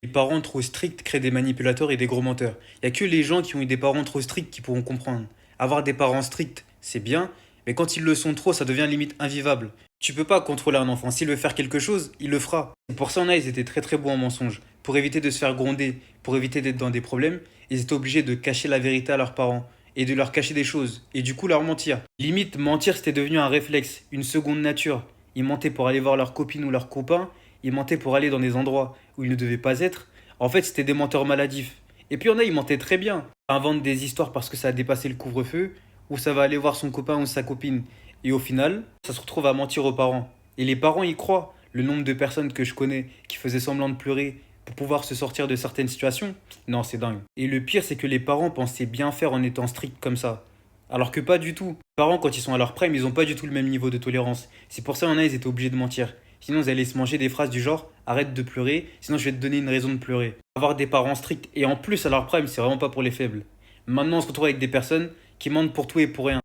Les parents trop stricts créent des manipulateurs et des gros menteurs. Il n'y a que les gens qui ont eu des parents trop stricts qui pourront comprendre. Avoir des parents stricts, c'est bien, mais quand ils le sont trop, ça devient limite invivable. Tu peux pas contrôler un enfant. S'il veut faire quelque chose, il le fera. C'est pour ça, ils étaient très très bons en mensonge. Pour éviter de se faire gronder, pour éviter d'être dans des problèmes, ils étaient obligés de cacher la vérité à leurs parents et de leur cacher des choses et du coup leur mentir. Limite, mentir c'était devenu un réflexe, une seconde nature. Ils mentaient pour aller voir leurs copines ou leurs copains, ils mentaient pour aller dans des endroits où ils ne devaient pas être. En fait, c'était des menteurs maladifs. Et puis ils mentaient très bien. Ils inventent des histoires parce que ça a dépassé le couvre-feu, ou ça va aller voir son copain ou sa copine. Et au final, ça se retrouve à mentir aux parents. Et les parents y croient. Le nombre de personnes que je connais qui faisaient semblant de pleurer pour pouvoir se sortir de certaines situations, non, c'est dingue. Et le pire, c'est que les parents pensaient bien faire en étant stricts comme ça. Alors que pas du tout. Les parents, quand ils sont à leur prime, ils ont pas du tout le même niveau de tolérance. C'est pour ça, ils étaient obligés de mentir. Sinon, ils allaient se manger des phrases du genre arrête de pleurer, sinon je vais te donner une raison de pleurer. Avoir des parents stricts et en plus à leur prime, c'est vraiment pas pour les faibles. Maintenant, on se retrouve avec des personnes qui mentent pour tout et pour rien.